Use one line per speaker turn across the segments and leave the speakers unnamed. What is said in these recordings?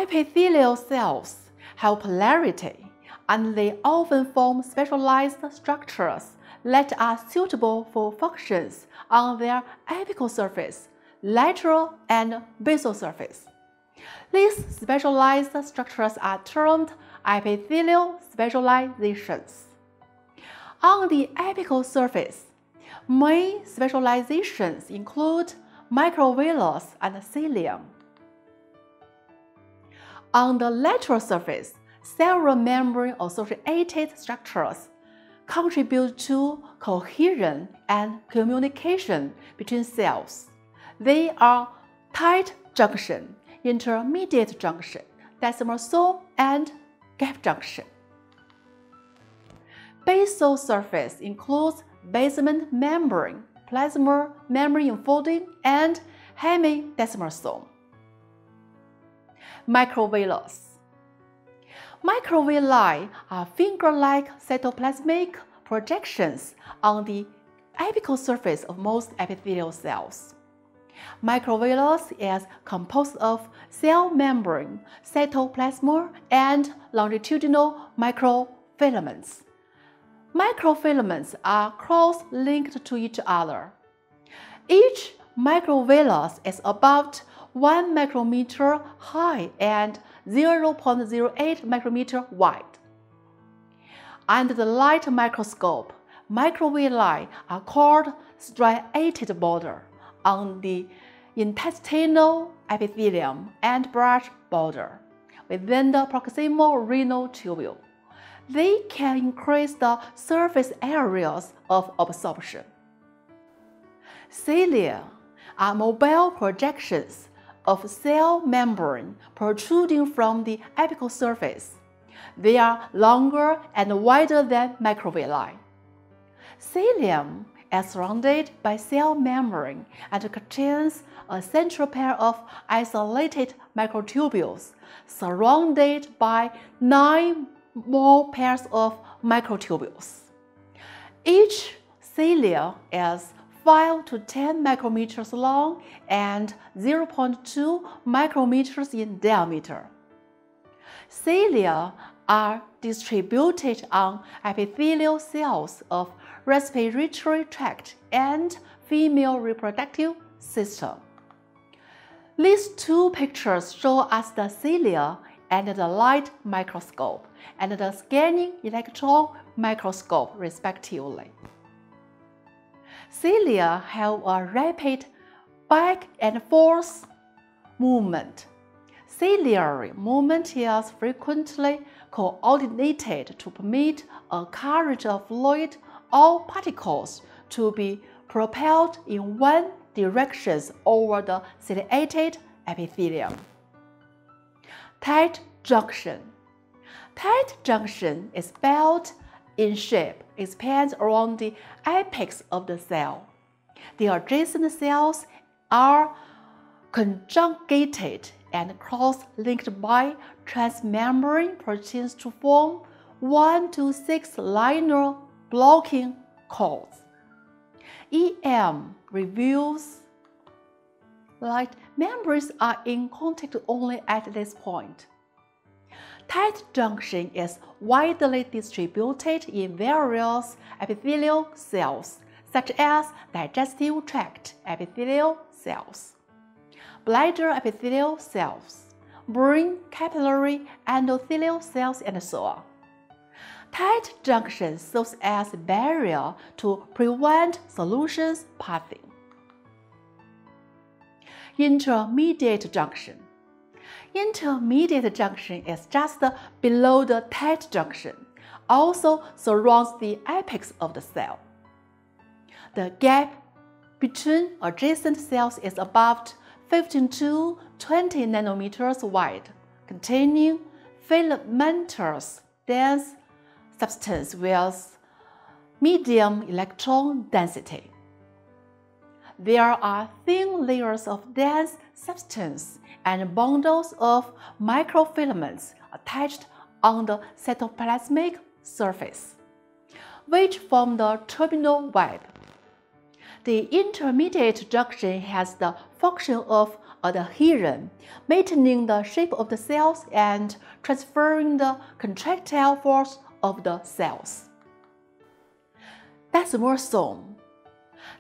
Epithelial cells have polarity, and they often form specialized structures that are suitable for functions on their apical surface, lateral and basal surface. These specialized structures are termed epithelial specializations. On the apical surface, main specializations include microvillus and cilium. On the lateral surface, several membrane-associated structures contribute to cohesion and communication between cells. They are tight junction, intermediate junction, desmosome, and gap junction. Basal surface includes basement membrane, plasma membrane enfolding, and hemidesmosome. Microvillus. Microvilli are finger-like cytoplasmic projections on the apical surface of most epithelial cells. Microvillus is composed of cell membrane, cytoplasma, and longitudinal microfilaments. Microfilaments are cross-linked to each other. Each microvillus is about 1 micrometer high and 0.08 micrometer wide. Under the light microscope, microvilli are called striated border on the intestinal epithelium and brush border within the proximal renal tubule. They can increase the surface areas of absorption. Cilia are mobile projections of cell membrane protruding from the apical surface. They are longer and wider than microvilli. Cilium is surrounded by cell membrane and contains a central pair of isolated microtubules surrounded by 9 more pairs of microtubules. Each cilia is 5 to 10 micrometers long and 0.2 micrometers in diameter. Cilia are distributed on epithelial cells of respiratory tract and female reproductive system. These two pictures show us the cilia and the light microscope and the scanning electron microscope respectively. Cilia have a rapid back and forth movement. Ciliary movement is frequently coordinated to permit a current of fluid or particles to be propelled in one direction over the ciliated epithelium. Tight junction. Tight junction is belt in shape, expands around the apex of the cell. The adjacent cells are conjugated and cross-linked by transmembrane proteins to form 1 to 6 linear blocking cords. EM reveals that membranes are in contact only at this point. Tight junction is widely distributed in various epithelial cells, such as digestive tract epithelial cells, bladder epithelial cells, brain capillary endothelial cells, and so on. Tight junction serves as a barrier to prevent solutions passing. Intermediate junction. Intermediate junction is just below the tight junction, also surrounds the apex of the cell. The gap between adjacent cells is about 15 to 20 nanometers wide, containing filamentous dense substance with medium electron density. There are thin layers of dense substance and bundles of microfilaments attached on the cytoplasmic surface, which form the terminal web. The intermediate junction has the function of adhesion, maintaining the shape of the cells and transferring the contractile force of the cells. Desmosome.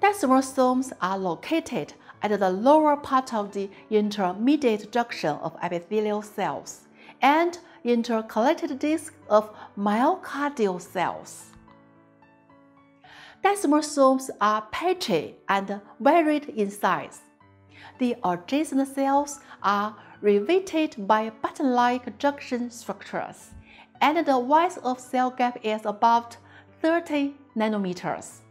Desmosomes are located at the lower part of the intermediate junction of epithelial cells and intercalated disc of myocardial cells. Desmosomes are patchy and varied in size. The adjacent cells are riveted by button-like junction structures, and the width of cell gap is about 30 nanometers.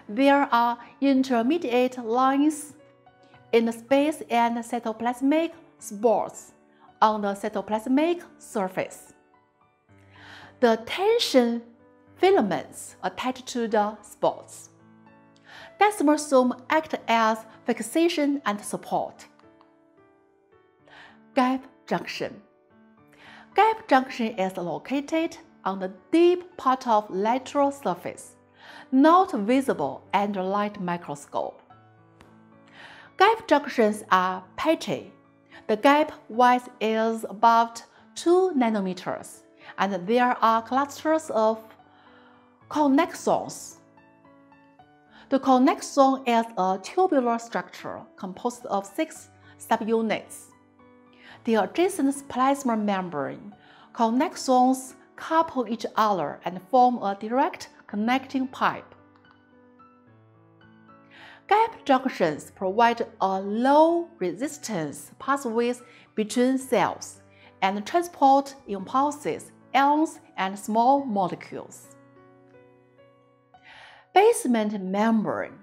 There are intermediate lines in the space and cytoplasmic spots on the cytoplasmic surface. The tension filaments attach to the spots. Desmosome act as fixation and support. Gap junction. Gap junction is located on the deep part of lateral surface, not visible under light microscope. Gap junctions are patchy. The gap width is about 2 nanometers, and there are clusters of connexons. The connexon is a tubular structure composed of 6 subunits. The adjacent plasma membrane connexons couple each other and form a direct connecting pipe. Gap junctions provide a low resistance pathways between cells and transport impulses, ions, and small molecules. Basement membrane.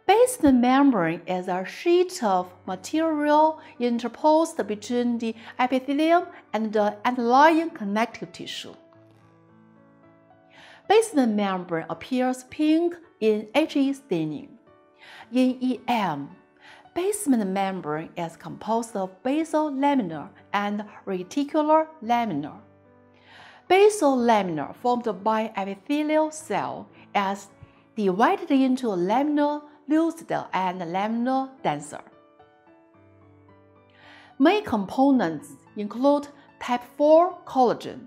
Basement membrane is a sheet of material interposed between the epithelium and the underlying connective tissue. Basement membrane appears pink in HE staining. In EM, basement membrane is composed of basal laminar and reticular laminar. Basal laminar formed by epithelial cell is divided into laminar lucid and laminar denser. Main components include type 4 collagen,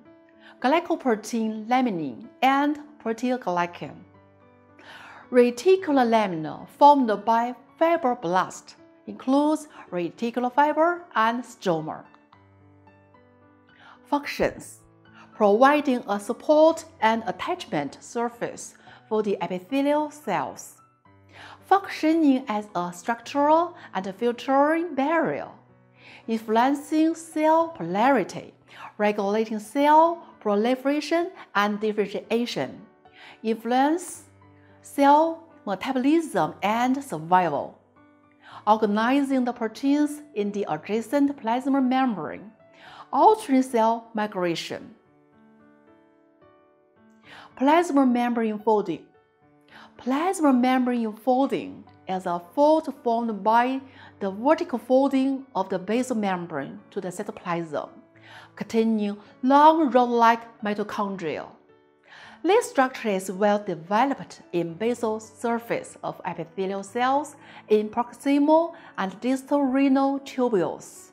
glycoprotein laminin, and proteoglycan. Reticular lamina formed by fibroblast includes reticular fiber and stroma. Functions: providing a support and attachment surface for the epithelial cells, functioning as a structural and filtering barrier, influencing cell polarity, regulating cell proliferation and differentiation, influence cell metabolism and survival, organizing the proteins in the adjacent plasma membrane, altering cell migration. Plasma membrane folding. Plasma membrane folding is a fold formed by the vertical folding of the basal membrane to the cytoplasm, containing long rod-like mitochondria. This structure is well developed in basal surface of epithelial cells in proximal and distal renal tubules.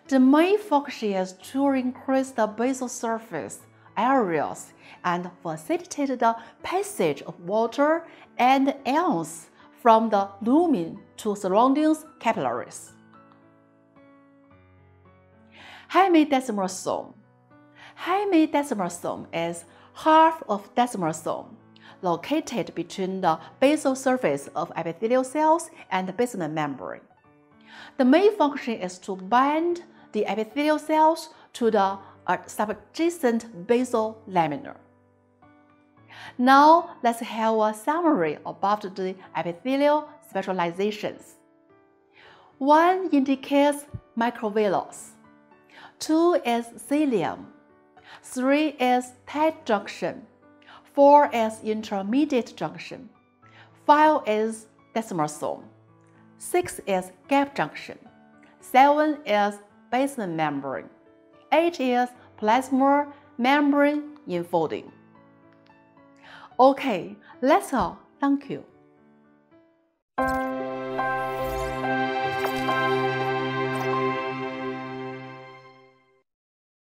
The main function is to increase the basal surface areas and facilitate the passage of water and ions from the lumen to surrounding capillaries. Hemidesmosome. Hemidesmosome is half of desmosome, located between the basal surface of epithelial cells and the basement membrane. The main function is to bind the epithelial cells to the subjacent basal laminar. Now, let's have a summary about the epithelial specializations. 1 indicates microvillus, 2 is cilium, 3 is tight junction, 4 is intermediate junction, 5 is desmosome, 6 is gap junction, 7 is basement membrane, 8 is plasma membrane enfolding. Okay, that's all. Thank you.